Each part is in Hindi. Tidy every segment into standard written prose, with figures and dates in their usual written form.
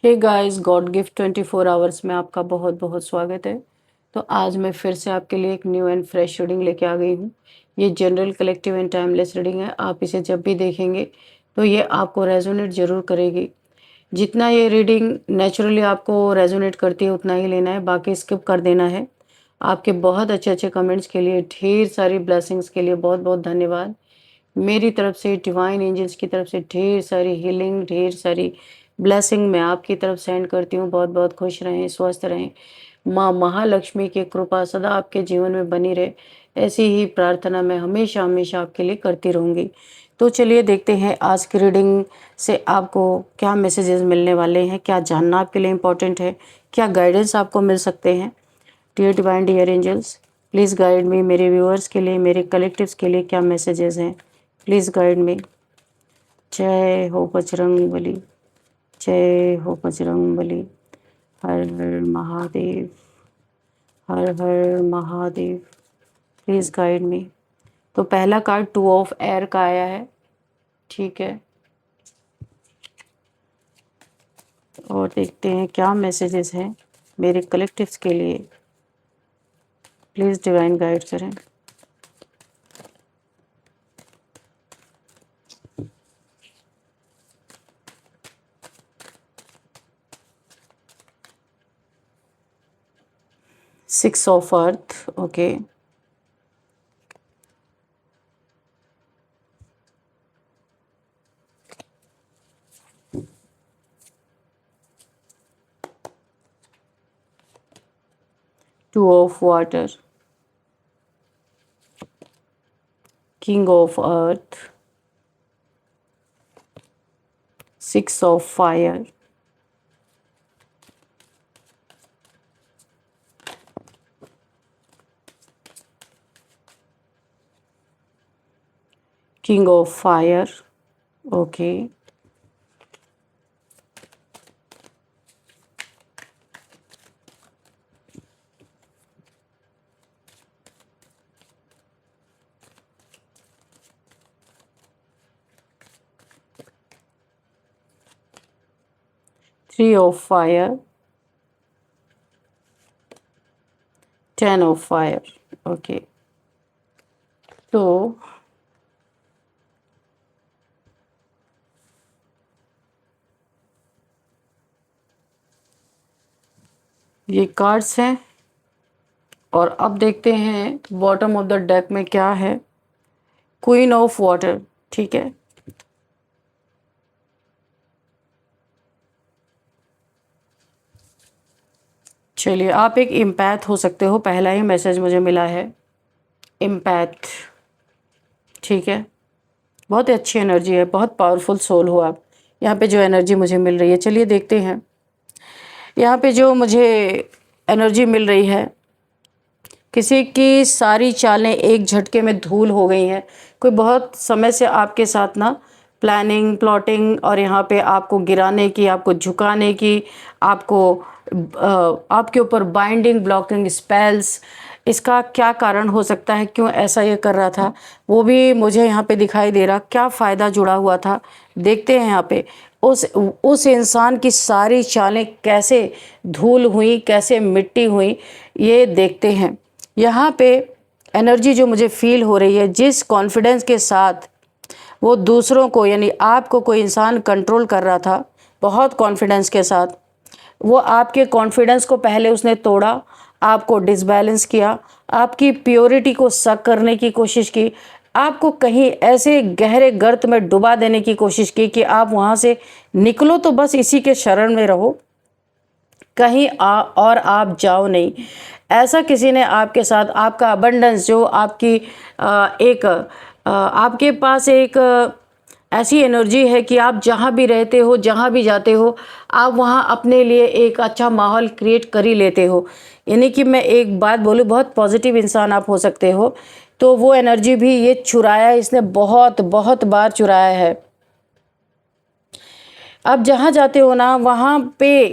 हे गाइस, गॉड गिफ्ट 24 आवर्स में आपका बहुत बहुत स्वागत है। तो आज मैं फिर से आपके लिए एक न्यू एंड फ्रेश रीडिंग लेके आ गई हूँ। ये general collective and timeless reading है। आप इसे जब भी देखेंगे तो ये आपको रेजोनेट ज़रूर करेगी। जितना ये रीडिंग नेचुरली आपको रेजोनेट करती है उतना ही लेना है, बाकी स्किप कर देना है। आपके बहुत अच्छे अच्छे कमेंट्स के लिए, ढेर सारी ब्लेसिंग्स के लिए बहुत बहुत धन्यवाद। मेरी तरफ से, डिवाइन एंजल्स की तरफ से ढेर सारी हीलिंग, ढेर सारी ब्लेसिंग मैं आपकी तरफ सेंड करती हूँ। बहुत बहुत खुश रहें, स्वस्थ रहें। माँ महालक्ष्मी की कृपा सदा आपके जीवन में बनी रहे, ऐसी ही प्रार्थना मैं हमेशा हमेशा आपके लिए करती रहूँगी। तो चलिए देखते हैं आज की रीडिंग से आपको क्या मैसेजेस मिलने वाले हैं, क्या जानना आपके लिए इम्पोर्टेंट है, क्या गाइडेंस आपको मिल सकते हैं। Dear divine, dear angels, please guide me. मेरे व्यूअर्स के लिए, मेरे कलेक्टिव्स के लिए क्या मैसेजेस हैं, प्लीज़ गाइड मी। जय हो बजरंग बली, जय हो बजरंग बली। हर हर महादेव, हर हर महादेव। Please guide me. तो पहला कार्ड 2 ऑफ एयर का आया है, ठीक है। और देखते हैं क्या मैसेजेस हैं मेरे कलेक्टिव्स के लिए। प्लीज़ डिवाइन गाइड करें। 6 of earth, okay. 2 of water, king of earth, 6 of fire, king of fire, okay. 3 of fire, 10 of fire, okay. तो ये कार्ड्स हैं और अब देखते हैं बॉटम ऑफ द डेक में क्या है। क्वीन ऑफ वाटर, ठीक है। चलिए, आप एक इम्पैथ हो सकते हो, पहला ही मैसेज मुझे मिला है, इम्पैथ, ठीक है। बहुत ही अच्छी एनर्जी है, बहुत पावरफुल सोल हो आप, यहाँ पे जो एनर्जी मुझे मिल रही है। चलिए देखते हैं यहाँ पे जो मुझे एनर्जी मिल रही है। किसी की सारी चालें एक झटके में धूल हो गई हैं। कोई बहुत समय से आपके साथ ना प्लानिंग, प्लॉटिंग और यहाँ पे आपको गिराने की, आपको झुकाने की, आपको आपके ऊपर बाइंडिंग, ब्लॉकिंग स्पेल्स, इसका क्या कारण हो सकता है, क्यों ऐसा ये कर रहा था, वो भी मुझे यहाँ पे दिखाई दे रहा। क्या फ़ायदा जुड़ा हुआ था, देखते हैं यहाँ पे। उस इंसान की सारी चालें कैसे धूल हुई, कैसे मिट्टी हुई, ये देखते हैं। यहाँ पे एनर्जी जो मुझे फील हो रही है, जिस कॉन्फिडेंस के साथ वो दूसरों को, यानी आपको कोई इंसान कंट्रोल कर रहा था बहुत कॉन्फिडेंस के साथ, वो आपके कॉन्फिडेंस को पहले उसने तोड़ा, आपको डिसबैलेंस किया, आपकी प्योरिटी को शक करने की कोशिश की, आपको कहीं ऐसे गहरे गर्त में डुबा देने की कोशिश की कि आप वहाँ से निकलो तो बस इसी के शरण में रहो, कहीं और आप जाओ नहीं। ऐसा किसी ने आपके साथ, आपका अबंडेंस जो आपकी आपके पास एक ऐसी एनर्जी है कि आप जहाँ भी रहते हो, जहाँ भी जाते हो, आप वहाँ अपने लिए एक अच्छा माहौल क्रिएट कर ही लेते हो। यानी कि मैं एक बात बोलूँ, बहुत पॉजिटिव इंसान आप हो सकते हो। तो वो एनर्जी भी ये चुराया, इसने बहुत बहुत बार चुराया है। आप जहाँ जाते हो ना, वहाँ पे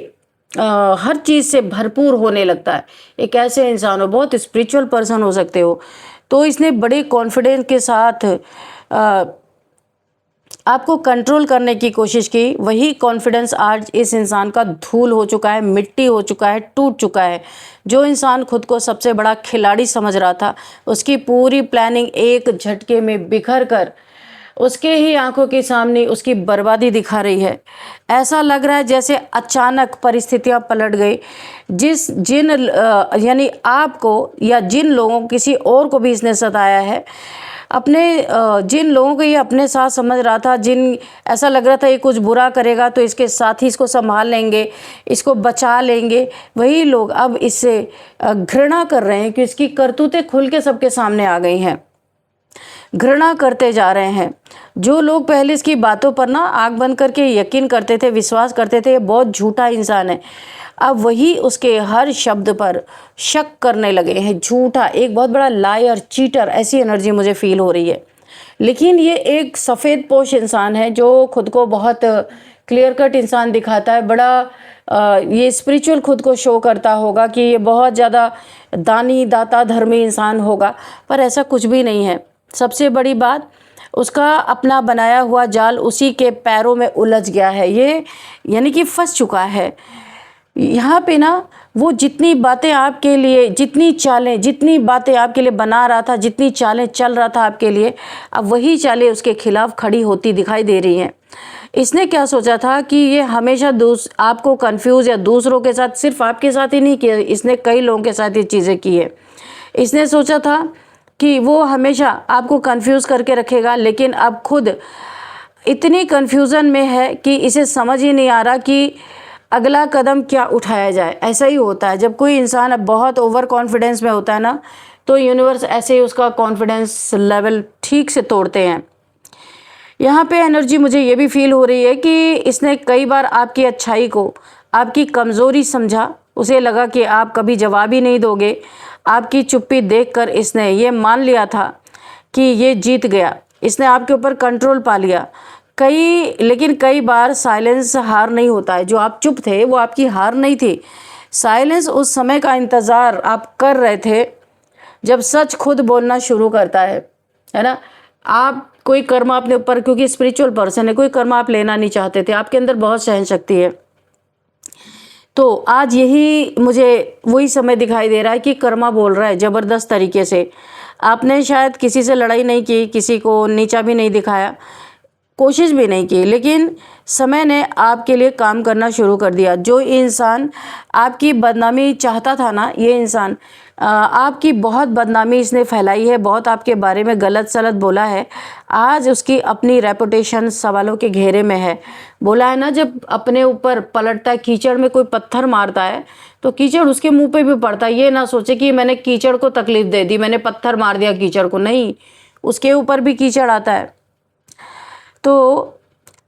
हर चीज़ से भरपूर होने लगता है। एक ऐसे इंसान हो, बहुत स्पिरिचुअल पर्सन हो सकते हो। तो इसने बड़े कॉन्फिडेंस के साथ आपको कंट्रोल करने की कोशिश की, वही कॉन्फिडेंस आज इस इंसान का धूल हो चुका है, मिट्टी हो चुका है, टूट चुका है। जो इंसान खुद को सबसे बड़ा खिलाड़ी समझ रहा था, उसकी पूरी प्लानिंग एक झटके में बिखर कर उसके ही आंखों के सामने उसकी बर्बादी दिखा रही है। ऐसा लग रहा है जैसे अचानक परिस्थितियां पलट गई। यानी आपको या जिन लोगों किसी और को भी इसने सताया है, जिन लोगों को ये अपने साथ समझ रहा था, ऐसा लग रहा था ये कुछ बुरा करेगा तो इसके साथ ही इसको संभाल लेंगे, इसको बचा लेंगे, वही लोग अब इससे घृणा कर रहे हैं कि इसकी करतूतें खुल के सबके सामने आ गई हैं। घृणा करते जा रहे हैं। जो लोग पहले इसकी बातों पर ना आंख बंद करके यकीन करते थे, विश्वास करते थे ये बहुत झूठा इंसान है, अब वही उसके हर शब्द पर शक करने लगे हैं। झूठा, एक बहुत बड़ा लायर, चीटर, ऐसी एनर्जी मुझे फील हो रही है। लेकिन ये एक सफ़ेद पोश इंसान है जो खुद को बहुत क्लियर कट इंसान दिखाता है। ये स्पिरिचुअल खुद को शो करता होगा कि ये बहुत ज़्यादा दानी, दाता, धर्मी इंसान होगा, पर ऐसा कुछ भी नहीं है। सबसे बड़ी बात, उसका अपना बनाया हुआ जाल उसी के पैरों में उलझ गया है। ये यानी कि फंस चुका है यहाँ पे ना। वो जितनी बातें आपके लिए, जितनी बातें आपके लिए बना रहा था, जितनी चालें चल रहा था आपके लिए, अब वही चालें उसके खिलाफ खड़ी होती दिखाई दे रही हैं। इसने क्या सोचा था कि ये हमेशा आपको कंफ्यूज या दूसरों के साथ, सिर्फ आपके साथ ही नहीं किया, इसने कई लोगों के साथ ये चीज़ें की है। इसने सोचा था कि वो हमेशा आपको कंफ्यूज करके रखेगा, लेकिन अब खुद इतनी कंफ्यूजन में है कि इसे समझ ही नहीं आ रहा कि अगला कदम क्या उठाया जाए। ऐसा ही होता है जब कोई इंसान अब बहुत ओवर कॉन्फिडेंस में होता है ना, तो यूनिवर्स ऐसे ही उसका कॉन्फिडेंस लेवल ठीक से तोड़ते हैं। यहाँ पे एनर्जी मुझे ये भी फील हो रही है कि इसने कई बार आपकी अच्छाई को आपकी कमज़ोरी समझा। उसे लगा कि आप कभी जवाब ही नहीं दोगे। आपकी चुप्पी देखकर इसने ये मान लिया था कि ये जीत गया, इसने आपके ऊपर कंट्रोल पा लिया। लेकिन कई बार साइलेंस हार नहीं होता है। जो आप चुप थे वो आपकी हार नहीं थी। साइलेंस उस समय का इंतज़ार आप कर रहे थे जब सच खुद बोलना शुरू करता है ना। आप कोई कर्म अपने ऊपर, क्योंकि स्पिरिचुअल पर्सन है, कोई कर्म आप लेना नहीं चाहते थे, आपके अंदर बहुत सहन शक्ति है। तो आज यही मुझे वही समय दिखाई दे रहा है कि कर्मा बोल रहा है ज़बरदस्त तरीके से। आपने शायद किसी से लड़ाई नहीं की, किसी को नीचा भी नहीं दिखाया, कोशिश भी नहीं की, लेकिन समय ने आपके लिए काम करना शुरू कर दिया। जो इंसान आपकी बदनामी चाहता था ना, ये इंसान आपकी बहुत बदनामी इसने फैलाई है, बहुत आपके बारे में गलत सलत बोला है। आज उसकी अपनी रेपुटेशन सवालों के घेरे में है। बोला है ना, जब अपने ऊपर पलटता है, कीचड़ में कोई पत्थर मारता है तो कीचड़ उसके मुंह पे भी पड़ता है। ये ना सोचे कि मैंने कीचड़ को तकलीफ दे दी, मैंने पत्थर मार दिया कीचड़ को, नहीं, उसके ऊपर भी कीचड़ आता है। तो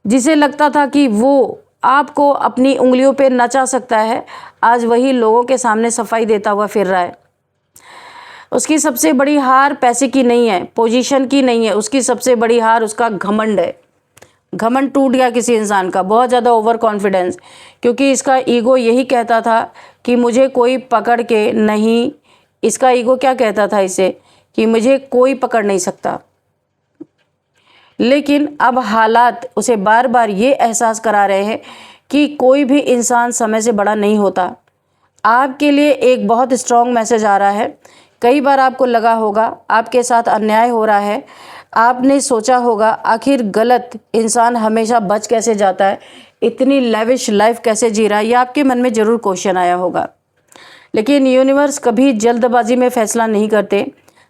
जिसे लगता था कि वो आपको अपनी उंगलियों पे नचा सकता है, आज वही लोगों के सामने सफाई देता हुआ फिर रहा है। उसकी सबसे बड़ी हार पैसे की नहीं है, पोजीशन की नहीं है, उसकी सबसे बड़ी हार उसका घमंड है। घमंड टूट गया किसी इंसान का, बहुत ज़्यादा ओवर कॉन्फिडेंस, क्योंकि इसका ईगो यही कहता था कि मुझे कोई पकड़ के नहीं, इसका ईगो क्या कहता था इसे, कि मुझे कोई पकड़ नहीं सकता। लेकिन अब हालात उसे बार बार ये एहसास करा रहे हैं कि कोई भी इंसान समय से बड़ा नहीं होता। आपके लिए एक बहुत स्ट्रॉन्ग मैसेज आ रहा है। कई बार आपको लगा होगा आपके साथ अन्याय हो रहा है, आपने सोचा होगा आखिर गलत इंसान हमेशा बच कैसे जाता है, इतनी लेविश लाइफ कैसे जी रहा है, ये आपके मन में ज़रूर क्वेश्चन आया होगा। लेकिन यूनिवर्स कभी जल्दबाजी में फ़ैसला नहीं करते।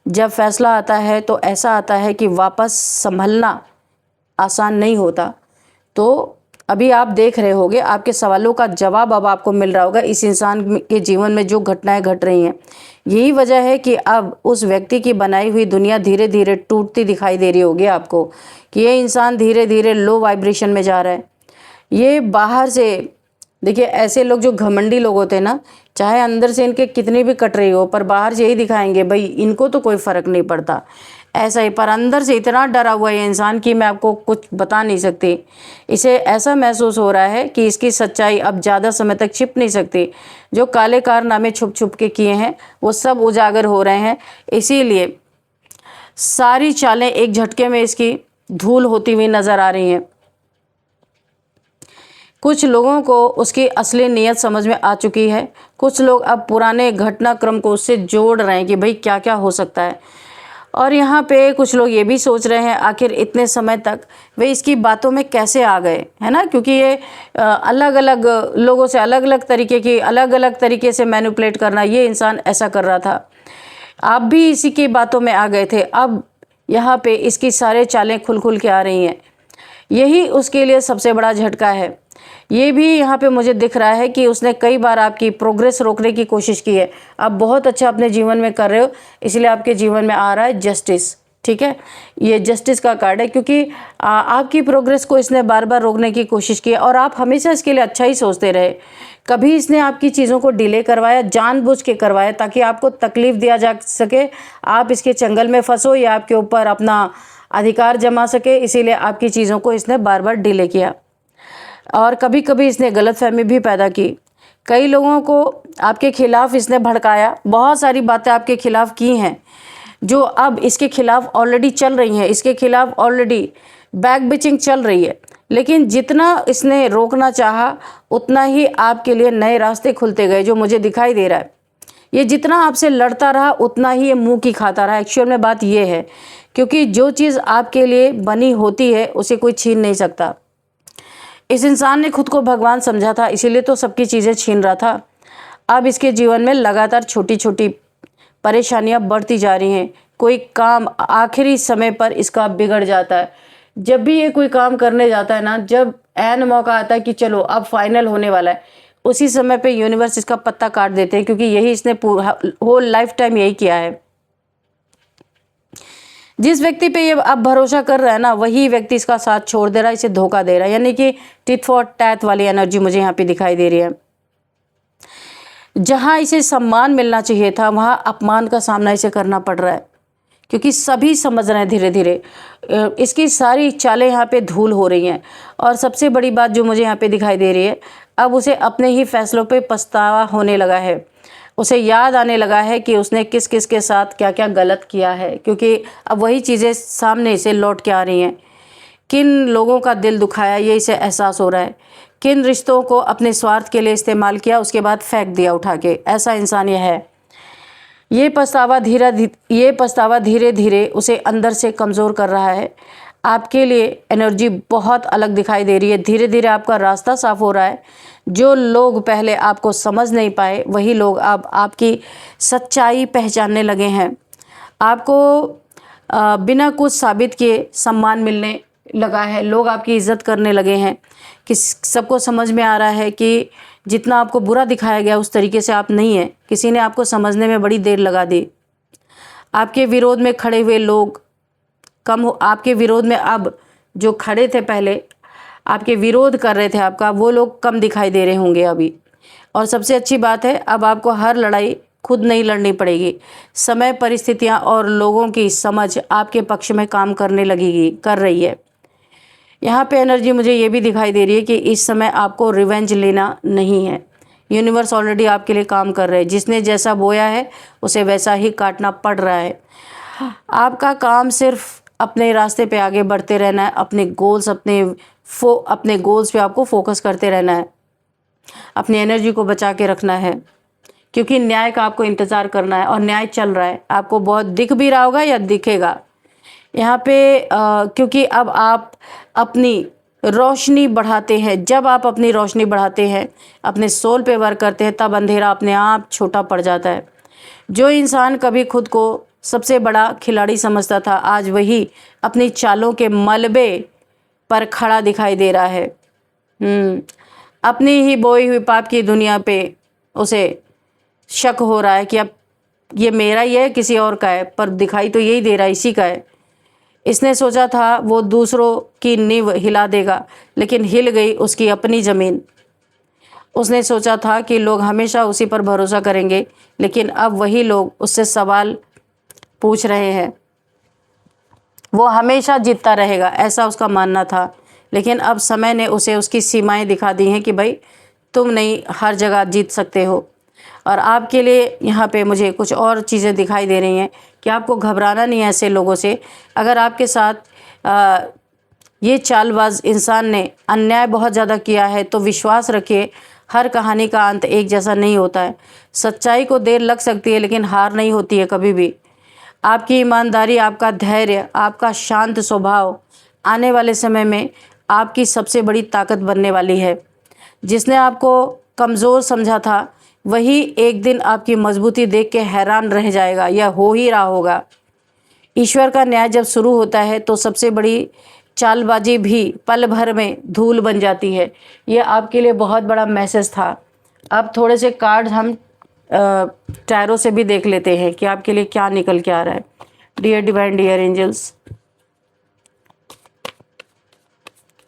जब फैसला आता है तो ऐसा आता है कि वापस संभलना आसान नहीं होता। तो अभी आप देख रहे होंगे, आपके सवालों का जवाब अब आपको मिल रहा होगा। इस इंसान के जीवन में जो घटनाएं घट रही हैं, यही वजह है कि अब उस व्यक्ति की बनाई हुई दुनिया धीरे धीरे टूटती दिखाई दे रही होगी आपको, कि ये इंसान धीरे धीरे लो वाइब्रेशन में जा रहा है। ये बाहर से देखिए, ऐसे लोग जो घमंडी लोग होते हैं ना, चाहे अंदर से इनके कितनी भी कट रही हो, पर बाहर से यही दिखाएंगे भाई इनको तो कोई फ़र्क नहीं पड़ता, ऐसा ही। पर अंदर से इतना डरा हुआ है इंसान कि मैं आपको कुछ बता नहीं सकती। इसे ऐसा महसूस हो रहा है कि इसकी सच्चाई अब ज़्यादा समय तक छिप नहीं सकती। जो काले कारनामे छुप छुप के किए हैं वो सब उजागर हो रहे हैं। इसीलिए सारी चालें एक झटके में इसकी धूल होती हुई नज़र आ रही हैं। कुछ लोगों को उसकी असली नीयत समझ में आ चुकी है। कुछ लोग अब पुराने घटनाक्रम को उससे जोड़ रहे हैं कि भाई क्या क्या हो सकता है। और यहाँ पे कुछ लोग ये भी सोच रहे हैं आखिर इतने समय तक वे इसकी बातों में कैसे आ गए, है ना, क्योंकि ये अलग अलग लोगों से अलग अलग तरीके से मैनिपुलेट करना, ये इंसान ऐसा कर रहा था। आप भी इसी की बातों में आ गए थे। अब यहाँ पे इसकी सारे चालें खुल खुल के आ रही हैं। यही उसके लिए सबसे बड़ा झटका है। ये भी यहाँ पे मुझे दिख रहा है कि उसने कई बार आपकी प्रोग्रेस रोकने की कोशिश की है। आप बहुत अच्छा अपने जीवन में कर रहे हो, इसलिए आपके जीवन में आ रहा है जस्टिस। ठीक है, ये जस्टिस का कार्ड है, क्योंकि आपकी प्रोग्रेस को इसने बार बार रोकने की कोशिश की और आप हमेशा इसके लिए अच्छा ही सोचते रहे। कभी इसने आपकी चीज़ों को डिले करवाया, जानबूझ के करवाया, ताकि आपको तकलीफ़ दिया जा सके, आप इसके चंगल में फंसो या आपके ऊपर अपना अधिकार जमा सके, इसीलिए आपकी चीज़ों को इसने बार बार डिले किया। और कभी कभी इसने गलतफहमी भी पैदा की। कई लोगों को आपके खिलाफ इसने भड़काया, बहुत सारी बातें आपके खिलाफ की हैं जो अब इसके खिलाफ ऑलरेडी चल रही हैं। इसके खिलाफ ऑलरेडी बैक बिचिंग चल रही है, लेकिन जितना इसने रोकना चाहा उतना ही आपके लिए नए रास्ते खुलते गए, जो मुझे दिखाई दे रहा है। ये जितना आपसे लड़ता रहा उतना ही ये मुंह की खाता रहा। एक्चुअल में बात ये है, क्योंकि जो चीज़ आपके लिए बनी होती है उसे कोई छीन नहीं सकता। इस इंसान ने खुद को भगवान समझा था, इसीलिए तो सबकी चीज़ें छीन रहा था। अब इसके जीवन में लगातार छोटी छोटी परेशानियां बढ़ती जा रही हैं। कोई काम आखिरी समय पर इसका बिगड़ जाता है। जब भी ये कोई काम करने जाता है ना, जब ऐन मौका आता है कि चलो अब फाइनल होने वाला है, उसी समय पे यूनिवर्स इसका पत्ता काट देते हैं, क्योंकि यही इसने होल लाइफ टाइम यही किया है। जिस व्यक्ति पे ये अब भरोसा कर रहा है ना, वही व्यक्ति इसका साथ छोड़ दे रहा है, इसे धोखा दे रहा है। यानी कि टिट फॉर टैट वाली एनर्जी मुझे यहाँ पे दिखाई दे रही है। जहाँ इसे सम्मान मिलना चाहिए था, वहाँ अपमान का सामना इसे करना पड़ रहा है, क्योंकि सभी समझ रहे हैं धीरे धीरे। इसकी सारी चालें यहाँ पे धूल हो रही हैं। और सबसे बड़ी बात जो मुझे यहाँ पे दिखाई दे रही है, अब उसे अपने ही फैसलों पे पछतावा होने लगा है। उसे याद आने लगा है कि उसने किस किस के साथ क्या क्या गलत किया है, क्योंकि अब वही चीज़ें सामने से लौट के आ रही हैं। किन लोगों का दिल दुखाया, ये इसे एहसास हो रहा है। किन रिश्तों को अपने स्वार्थ के लिए इस्तेमाल किया, उसके बाद फेंक दिया उठा के, ऐसा इंसान ये है। ये पछतावा धीरे धीरे उसे अंदर से कमज़ोर कर रहा है। आपके लिए एनर्जी बहुत अलग दिखाई दे रही है। धीरे धीरे आपका रास्ता साफ हो रहा है। जो लोग पहले आपको समझ नहीं पाए, वही लोग अब आपकी सच्चाई पहचानने लगे हैं। आपको बिना कुछ साबित किए सम्मान मिलने लगा है। लोग आपकी इज़्ज़त करने लगे हैं कि सबको समझ में आ रहा है कि जितना आपको बुरा दिखाया गया उस तरीके से आप नहीं हैं। किसी ने आपको समझने में बड़ी देर लगा दी। आपके विरोध में खड़े हुए लोग कम हो। आपके विरोध में अब जो खड़े थे पहले, आपके विरोध कर रहे थे आपका, वो लोग कम दिखाई दे रहे होंगे अभी। और सबसे अच्छी बात है, अब आपको हर लड़ाई खुद नहीं लड़नी पड़ेगी। समय, परिस्थितियाँ और लोगों की समझ आपके पक्ष में काम करने कर रही है। यहाँ पे एनर्जी मुझे ये भी दिखाई दे रही है कि इस समय आपको रिवेंज लेना नहीं है। यूनिवर्स ऑलरेडी आपके लिए काम कर रहे हैं। जिसने जैसा बोया है उसे वैसा ही काटना पड़ रहा है। आपका काम सिर्फ अपने रास्ते पे आगे बढ़ते रहना है। अपने गोल्स पे आपको फोकस करते रहना है। अपनी एनर्जी को बचा के रखना है, क्योंकि न्याय का आपको इंतज़ार करना है और न्याय चल रहा है। आपको बहुत दिख भी रहा होगा या दिखेगा यहाँ पे, क्योंकि अब आप अपनी रोशनी बढ़ाते हैं। जब आप अपनी रोशनी बढ़ाते हैं, अपने सोल पे वर्क करते हैं, तब अंधेरा अपने आप छोटा पड़ जाता है। जो इंसान कभी खुद को सबसे बड़ा खिलाड़ी समझता था, आज वही अपनी चालों के मलबे पर खड़ा दिखाई दे रहा है। अपनी ही बोई हुई पाप की दुनिया पे उसे शक हो रहा है कि अब ये मेरा ही है किसी और का है, पर दिखाई तो यही दे रहा है इसी का है। इसने सोचा था वो दूसरों की नींव हिला देगा, लेकिन हिल गई उसकी अपनी ज़मीन। उसने सोचा था कि लोग हमेशा उसी पर भरोसा करेंगे, लेकिन अब वही लोग उससे सवाल पूछ रहे हैं। वो हमेशा जीतता रहेगा, ऐसा उसका मानना था। लेकिन अब समय ने उसे उसकी सीमाएं दिखा दी हैं कि भाई तुम नहीं हर जगह जीत सकते हो। और आपके लिए यहाँ पे मुझे कुछ और चीज़ें दिखाई दे रही हैं कि आपको घबराना नहीं है ऐसे लोगों से। अगर आपके साथ ये चालबाज इंसान ने अन्याय बहुत ज़्यादा किया है, तो विश्वास रखिए हर कहानी का अंत एक जैसा नहीं होता है। सच्चाई को देर लग सकती है लेकिन हार नहीं होती है कभी भी। आपकी ईमानदारी, आपका धैर्य, आपका शांत स्वभाव आने वाले समय में आपकी सबसे बड़ी ताकत बनने वाली है। जिसने आपको कमज़ोर समझा था वही एक दिन आपकी मजबूती देख के हैरान रह जाएगा, या हो ही रहा होगा। ईश्वर का न्याय जब शुरू होता है तो सबसे बड़ी चालबाजी भी पल भर में धूल बन जाती है। ये आपके लिए बहुत बड़ा मैसेज था। अब थोड़े से कार्ड हम टैरो से भी देख लेते हैं कि आपके लिए क्या निकल के आ रहा है। Dear divine, dear angels,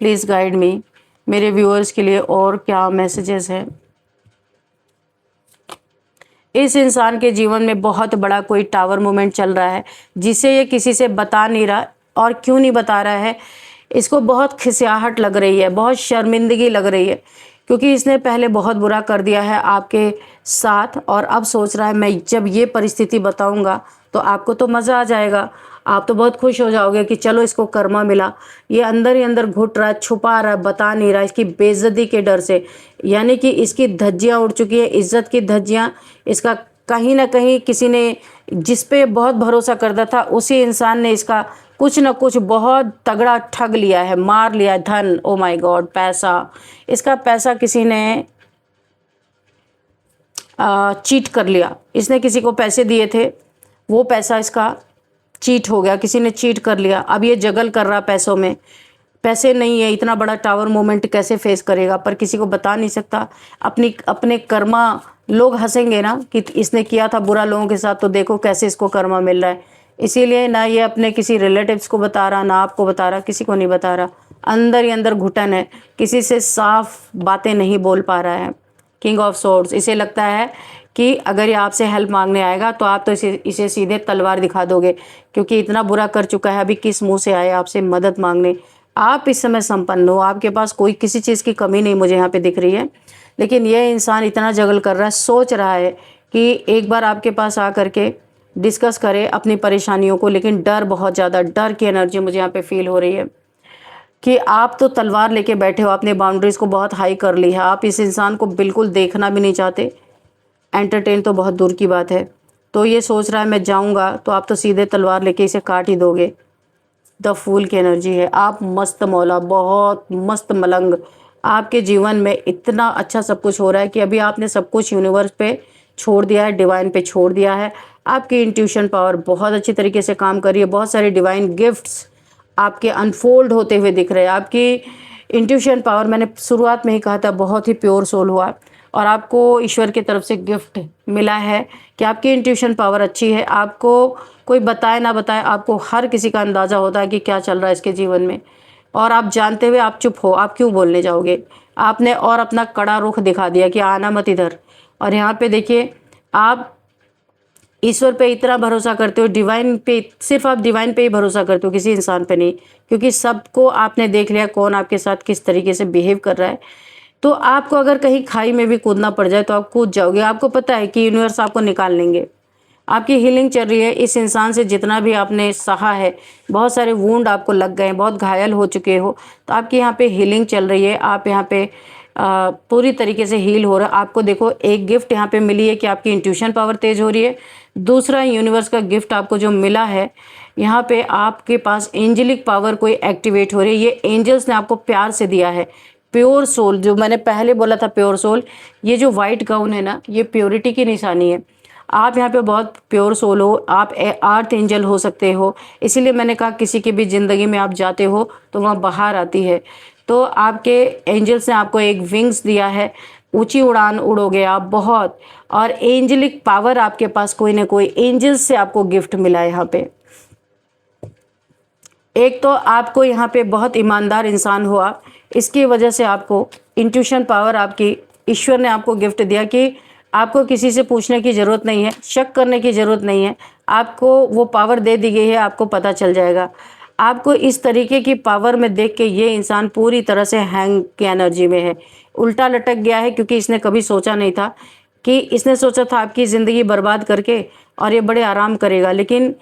please guide me. मेरे व्यूअर्स के लिए और क्या मैसेजेस हैं। इस इंसान के जीवन में बहुत बड़ा कोई टावर मोमेंट चल रहा है जिसे ये किसी से बता नहीं रहा। और क्यों नहीं बता रहा है, इसको बहुत खिसियाहट लग रही है, बहुत शर्मिंदगी लग रही है, क्योंकि इसने पहले बहुत बुरा कर दिया है आपके साथ। और अब सोच रहा है मैं जब ये परिस्थिति बताऊंगा तो आपको तो मज़ा आ जाएगा, आप तो बहुत खुश हो जाओगे कि चलो इसको कर्मा मिला। ये अंदर ही अंदर घुट रहा है, छुपा रहा है, बता नहीं रहा, इसकी बेइज्जती के डर से। यानी कि इसकी धज्जियाँ उड़ चुकी है, इज्जत की धज्जियाँ। इसका कहीं ना कहीं किसी ने जिस पे बहुत भरोसा करता था उसी इंसान ने इसका कुछ ना कुछ बहुत तगड़ा ठग लिया है, मार लिया है। धन, ओ माय गॉड, पैसा, इसका पैसा किसी ने चीट कर लिया। इसने किसी को पैसे दिए थे, वो पैसा इसका चीट हो गया, किसी ने चीट कर लिया। अब ये जगल कर रहा पैसों में, पैसे नहीं है, इतना बड़ा टावर मोमेंट कैसे फेस करेगा, पर किसी को बता नहीं सकता। अपने कर्मा, लोग हंसेंगे ना कि इसने किया था बुरा लोगों के साथ, तो देखो कैसे इसको कर्मा मिल रहा है। इसीलिए ना ये अपने किसी रिलेटिव्स को बता रहा, ना आपको बता रहा, किसी को नहीं बता रहा। अंदर ही अंदर घुटन है, किसी से साफ बातें नहीं बोल पा रहा है। किंग ऑफ सोर्ड्स, इसे लगता है कि अगर ये आपसे हेल्प मांगने आएगा तो आप तो इसे सीधे तलवार दिखा दोगे, क्योंकि इतना बुरा कर चुका है। अभी किस मुंह से आए आपसे मदद मांगने। आप इस समय संपन्न हो, आपके पास कोई किसी चीज़ की कमी नहीं मुझे यहाँ पे दिख रही है। लेकिन यह इंसान इतना जगल कर रहा है, सोच रहा है कि एक बार आपके पास आ करके डिस्कस करे अपनी परेशानियों को। लेकिन डर, बहुत ज़्यादा डर की एनर्जी मुझे यहाँ पे फील हो रही है कि आप तो तलवार लेके बैठे हो, आपने बाउंड्रीज़ को बहुत हाई कर ली है। आप इस इंसान को बिल्कुल देखना भी नहीं चाहते, एंटरटेन तो बहुत दूर की बात है। तो ये सोच रहा है मैं जाऊंगा तो आप तो सीधे तलवार लेके इसे काट ही दोगे। द फूल की एनर्जी है। आप मस्त मौला, बहुत मस्त मलंग। आपके जीवन में इतना अच्छा सब कुछ हो रहा है कि अभी आपने सब कुछ यूनिवर्स पे छोड़ दिया है, डिवाइन पे छोड़ दिया है। आपकी इंट्यूशन पावर बहुत अच्छी तरीके से काम कर रही है। बहुत सारे डिवाइन गिफ्ट्स आपके अनफोल्ड होते हुए दिख रहे हैं। आपकी इंट्यूशन पावर, मैंने शुरुआत में ही कहा था, बहुत ही प्योर सोल हुआ और आपको ईश्वर की तरफ से गिफ्ट मिला है कि आपकी इंट्यूशन पावर अच्छी है। आपको कोई बताए ना बताए, आपको हर किसी का अंदाज़ा होता है कि क्या चल रहा है इसके जीवन में। और आप जानते हुए आप चुप हो, आप क्यों बोलने जाओगे। आपने और अपना कड़ा रुख दिखा दिया कि आना मत इधर। और यहाँ पे देखिए, आप ईश्वर पे इतना भरोसा करते हो, डिवाइन पे, सिर्फ आप डिवाइन पे ही भरोसा करते हो, किसी इंसान पे नहीं, क्योंकि सबको आपने देख लिया कौन आपके साथ किस तरीके से बिहेव कर रहा है। तो आपको अगर कहीं खाई में भी कूदना पड़ जाए तो आप कूद जाओगे। आपको पता है कि यूनिवर्स आपको निकाल लेंगे। आपकी हीलिंग चल रही है। इस इंसान से जितना भी आपने सहा है, बहुत सारे वुंड आपको लग गए हैं, बहुत घायल हो चुके हो, तो आपकी यहाँ पे हीलिंग चल रही है। आप यहाँ पे पूरी तरीके से हील हो रहा है। आपको देखो, एक गिफ्ट यहाँ पे मिली है कि आपकी इंट्यूशन पावर तेज हो रही है। दूसरा, यूनिवर्स का गिफ्ट आपको जो मिला है, यहाँ पे आपके पास एंजेलिक पावर कोई एक्टिवेट हो रही है। ये एंजल्स ने आपको प्यार से दिया है। प्योर सोल, जो मैंने पहले बोला था प्योर सोल, ये जो वाइट गाउन है ना, ये प्योरिटी की निशानी है। आप यहाँ पे बहुत प्योर सोल हो। आप आर्थ एंजल हो सकते हो। इसीलिए मैंने कहा किसी की भी ज़िंदगी में आप जाते हो तो वहाँ बाहर आती है। तो आपके एंजल्स ने आपको एक विंग्स दिया है, ऊंची उड़ान उड़ोगे आप बहुत। और एंजलिक पावर आपके पास कोई ना कोई एंजल्स से आपको गिफ्ट मिला है यहाँ पे। एक तो आपको यहाँ पे बहुत ईमानदार इंसान हो आप, इसकी वजह से आपको इंट्यूशन पावर, आपकी ईश्वर ने आपको गिफ्ट दिया कि आपको किसी से पूछने की ज़रूरत नहीं है, शक करने की ज़रूरत नहीं है। आपको वो पावर दे दी गई है, आपको पता चल जाएगा। आपको इस तरीके की पावर में देख के ये इंसान पूरी तरह से हैंग की एनर्जी में है, उल्टा लटक गया है, क्योंकि इसने कभी सोचा नहीं था कि, इसने सोचा था आपकी ज़िंदगी बर्बाद करके और ये बड़े आराम करेगा, लेकिन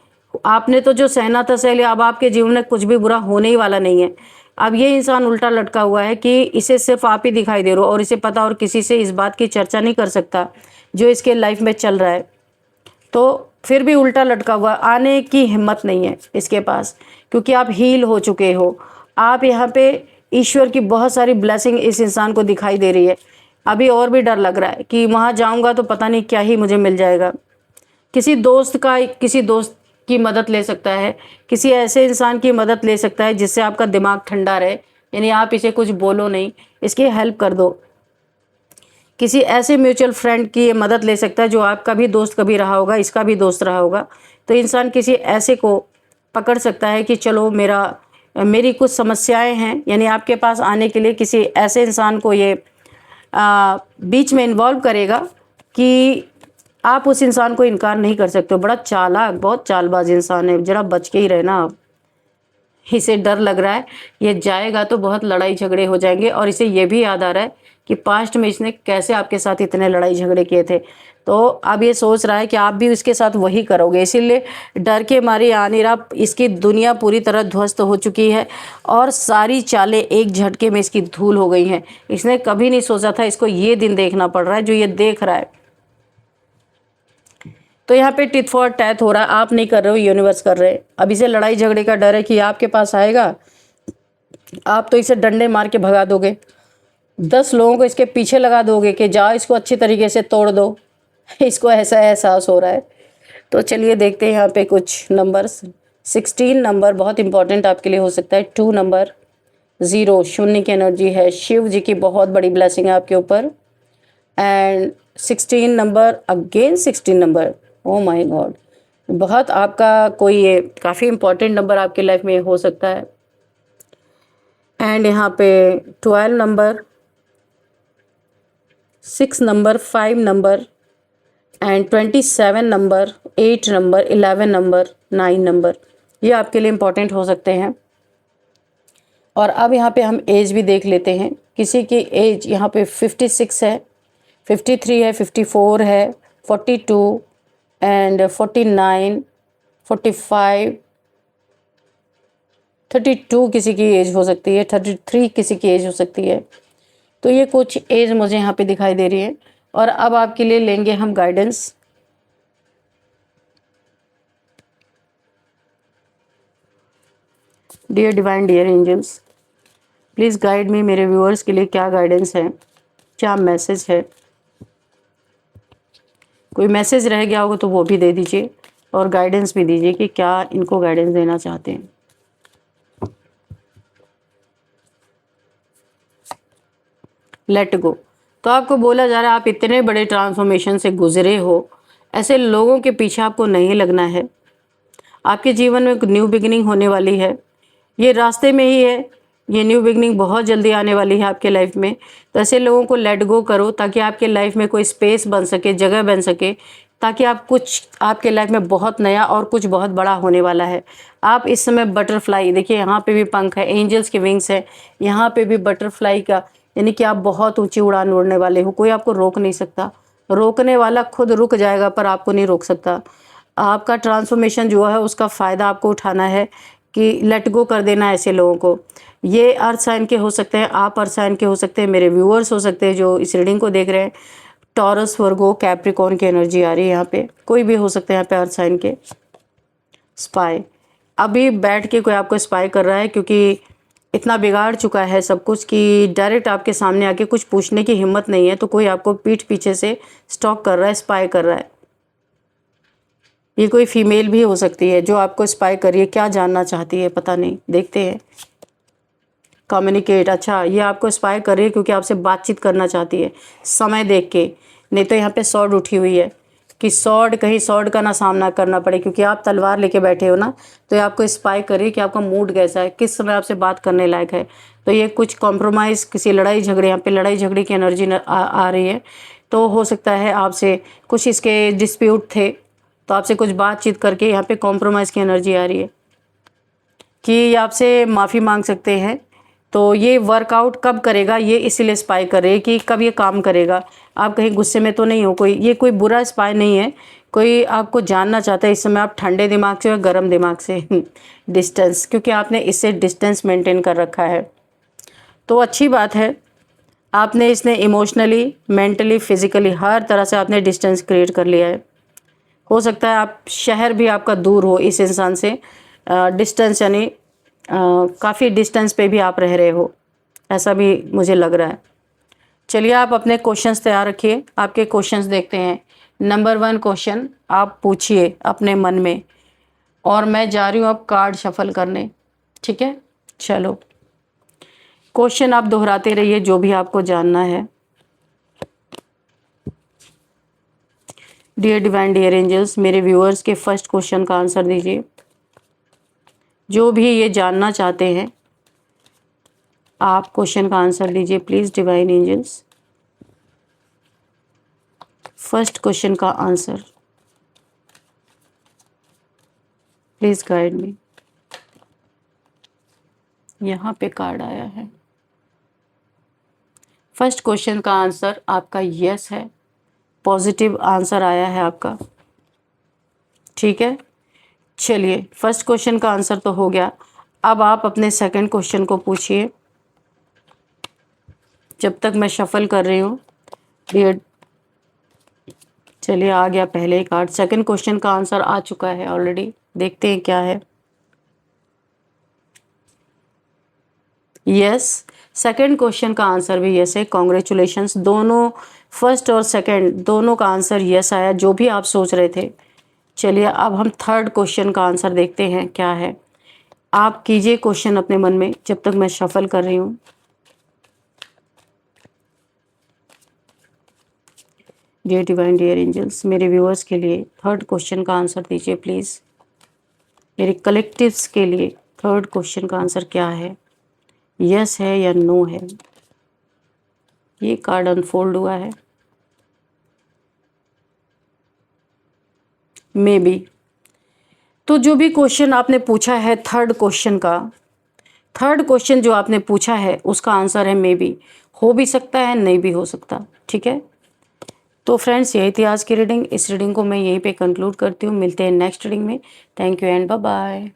आपने तो जो सहना था सह लिया, अब आपके जीवन में कुछ भी बुरा होने ही वाला नहीं है। अब ये इंसान उल्टा लटका हुआ है कि इसे सिर्फ आप ही दिखाई दे रहे हो और इसे पता और किसी से इस बात की चर्चा नहीं कर सकता जो इसके लाइफ में चल रहा है। तो फिर भी उल्टा लटका हुआ, आने की हिम्मत नहीं है इसके पास, क्योंकि आप हील हो चुके हो। आप यहाँ पे ईश्वर की बहुत सारी ब्लेसिंग इस इंसान को दिखाई दे रही है। अभी और भी डर लग रहा है कि वहाँ जाऊँगा तो पता नहीं क्या ही मुझे मिल जाएगा। किसी दोस्त की मदद ले सकता है, किसी ऐसे इंसान की मदद ले सकता है जिससे आपका दिमाग ठंडा रहे, यानी आप इसे कुछ बोलो नहीं, इसकी हेल्प कर दो। किसी ऐसे म्यूचुअल फ्रेंड की मदद ले सकता है जो आपका भी दोस्त कभी रहा होगा, इसका भी दोस्त रहा होगा। तो इंसान किसी ऐसे को पकड़ सकता है कि चलो मेरी कुछ समस्याएं हैं, यानी आपके पास आने के लिए किसी ऐसे इंसान को ये बीच में इन्वॉल्व करेगा कि आप उस इंसान को इनकार नहीं कर सकते हो। बड़ा चालाक, बहुत चालबाज इंसान है, जरा बच के ही रहना आप। इसे डर लग रहा है ये जाएगा तो बहुत लड़ाई झगड़े हो जाएंगे, और इसे ये भी याद आ रहा है कि पास्ट में इसने कैसे आपके साथ इतने लड़ाई झगड़े किए थे। तो अब ये सोच रहा है कि आप भी उसके साथ वही करोगे, इसीलिए डर के मारे आ नहीं रहा। इसकी दुनिया पूरी तरह ध्वस्त हो चुकी है और सारी चालें एक झटके में इसकी धूल हो गई हैं। इसने कभी नहीं सोचा था इसको ये दिन देखना पड़ रहा है जो ये देख रहा है। तो यहाँ पे टिट फॉर टैट हो रहा है, आप नहीं कर रहे हो, यूनिवर्स कर रहे हैं। अब इसे लड़ाई झगड़े का डर है कि आपके पास आएगा, आप तो इसे डंडे मार के भगा दोगे, 10 लोगों को इसके पीछे लगा दोगे कि जाओ इसको अच्छी तरीके से तोड़ दो। इसको ऐसा एहसास हो रहा है। तो चलिए देखते हैं यहाँ पे कुछ नंबर्स। 16 नंबर बहुत इंपॉर्टेंट आपके लिए हो सकता है। 2 नंबर, 0 शून्य की एनर्जी है। शिव जी की बहुत बड़ी ब्लेसिंग है आपके ऊपर। And 16 number, again 16 number, oh my God, बहुत आपका कोई ये काफ़ी इंपॉर्टेंट नंबर आपके लाइफ में हो सकता है। एंड यहाँ पे 12 number, 6 number, 5 number and 27 number, 8 number, 11 number, 9 number, ये आपके लिए इम्पॉर्टेंट हो सकते हैं। और अब यहाँ पे हम एज भी देख लेते हैं। किसी की एज यहाँ पे 56 है, 53 है, 54 है, 42 एंड 49, 45, 32 किसी की एज हो सकती है, 33 किसी की एज हो सकती है। तो ये कुछ एज मुझे यहाँ पे दिखाई दे रही है। और अब आपके लिए लेंगे हम guidance. Dear divine, dear angels, please guide me. मेरे व्यूअर्स के लिए क्या गाइडेंस है, क्या मैसेज है? कोई मैसेज रह गया होगा तो वो भी दे दीजिए और गाइडेंस भी दीजिए कि क्या इनको गाइडेंस देना चाहते हैं। Let go. तो आपको बोला जा रहा है आप इतने बड़े ट्रांसफॉर्मेशन से गुजरे हो, ऐसे लोगों के पीछे आपको नहीं लगना है। आपके जीवन में एक न्यू बिगिनिंग होने वाली है, ये रास्ते में ही है। ये न्यू बिगिनिंग बहुत जल्दी आने वाली है आपके लाइफ में। तो ऐसे लोगों को लेट गो करो ताकि आपके लाइफ में कोई स्पेस बन सके, जगह बन सके, ताकि आपके लाइफ में बहुत नया और कुछ बहुत बड़ा होने वाला है। आप इस समय बटरफ्लाई, देखिए यहाँ पे भी पंख है, एंजल्स के विंग्स है, यहाँ पे भी बटरफ्लाई का, यानी कि आप बहुत ऊंची उड़ान उड़ने वाले हो। कोई आपको रोक नहीं सकता, रोकने वाला खुद रुक जाएगा पर आपको नहीं रोक सकता। आपका ट्रांसफॉर्मेशन जो है उसका फ़ायदा आपको उठाना है कि लेट गो कर देना ऐसे लोगों को। ये अर्थ साइन के हो सकते हैं, आप अर्थ साइन के हो सकते हैं, मेरे व्यूअर्स हो सकते हैं जो इस रीडिंग को देख रहे हैं। टॉरस, वर्गो, कैप्रिकॉर्न की एनर्जी आ रही है यहाँ पे, कोई भी हो सकते हैं यहाँ पे अर्थ साइन के। स्पाई, अभी बैठ के कोई आपको स्पाई कर रहा है क्योंकि इतना बिगाड़ चुका है सब कुछ कि डायरेक्ट आपके सामने आके कुछ पूछने की हिम्मत नहीं है। तो कोई आपको पीठ पीछे से स्टॉक कर रहा है, स्पाई कर रहा है। ये कोई फीमेल भी हो सकती है जो आपको स्पाई कर रही है। क्या जानना चाहती है पता नहीं, देखते हैं। कम्युनिकेट, अच्छा ये आपको स्पाई कर रही है क्योंकि आपसे बातचीत करना चाहती है समय देख के। नहीं तो यहाँ पे सॉर्ड उठी हुई है कि कहीं सॉर्ड का ना सामना करना पड़े, क्योंकि आप तलवार लेके बैठे हो ना। तो ये आपको स्पाई कर रही है कि आपका मूड कैसा है, किस समय आपसे बात करने लायक है। तो ये कुछ कॉम्प्रोमाइज़, किसी लड़ाई झगड़े, यहाँ पे लड़ाई झगड़े की एनर्जी आ रही है। तो हो सकता है आपसे कुछ इसके डिस्प्यूट थे, तो आपसे कुछ बातचीत करके यहाँ पे कॉम्प्रोमाइज़ की एनर्जी आ रही है कि ये आपसे माफ़ी मांग सकते हैं। तो ये वर्कआउट कब करेगा ये इसीलिए स्पाई कर रही है कि कब ये काम करेगा। आप कहीं गुस्से में तो नहीं हो, ये कोई बुरा स्पाई नहीं है कोई आपको जानना चाहता है इस समय आप ठंडे दिमाग से या गर्म दिमाग से डिस्टेंस, क्योंकि आपने इससे डिस्टेंस मेंटेन कर रखा है, तो अच्छी बात है। आपने इसने इमोशनली, मेंटली, फिजिकली हर तरह से आपने डिस्टेंस क्रिएट कर लिया है। हो सकता है आप शहर भी आपका दूर हो इस इंसान से, डिस्टेंस यानी काफ़ी डिस्टेंस पे भी आप रह रहे हो, ऐसा भी मुझे लग रहा है। चलिए आप अपने क्वेश्चंस तैयार रखिए, आपके क्वेश्चंस देखते हैं। नंबर 1 क्वेश्चन आप पूछिए अपने मन में, और मैं जा रही हूँ अब कार्ड शफल करने, ठीक है। चलो क्वेश्चन आप दोहराते रहिए जो भी आपको जानना है। डियर डिवाइन, डियर एंजल्स, मेरे व्यूअर्स के फर्स्ट क्वेश्चन का आंसर दीजिए। जो भी ये जानना चाहते हैं आप क्वेश्चन का आंसर दीजिए please divine angels. First question का आंसर प्लीज़ गाइड मी। यहाँ पे कार्ड आया है। फर्स्ट क्वेश्चन का आंसर आपका यस है, पॉजिटिव आंसर आया है आपका, ठीक है। चलिए फर्स्ट क्वेश्चन का आंसर तो हो गया, अब आप अपने सेकंड क्वेश्चन को पूछिए जब तक मैं शफल कर रही हूँ। डियर, चलिए आ गया पहले ही कार्ड, सेकंड क्वेश्चन का आंसर आ चुका है ऑलरेडी, देखते हैं क्या है। यस, सेकंड क्वेश्चन का आंसर भी यस है, कॉन्ग्रेचुलेशंस। दोनों फर्स्ट और सेकंड दोनों का आंसर यस आया, जो भी आप सोच रहे थे। चलिए अब हम थर्ड क्वेश्चन का आंसर देखते हैं क्या है। आप कीजिए क्वेश्चन अपने मन में जब तक मैं शफल कर रही हूँ। डियर डिवाइन, डियर एंजल्स, मेरे व्यूअर्स के लिए थर्ड क्वेश्चन का आंसर दीजिए प्लीज़। मेरे कलेक्टिव्स के लिए थर्ड क्वेश्चन का आंसर क्या है, यस है या नो है। ये कार्ड अनफोल्ड हुआ है, मे बी। तो जो भी क्वेश्चन आपने पूछा है थर्ड क्वेश्चन का, थर्ड क्वेश्चन जो आपने पूछा है उसका आंसर है मे बी। हो भी सकता है, नहीं भी हो सकता, ठीक है। तो फ्रेंड्स यही थी आज की रीडिंग। इस रीडिंग को मैं यहीं पे कंक्लूड करती हूँ, मिलते हैं नेक्स्ट रीडिंग में। Thank you and bye bye.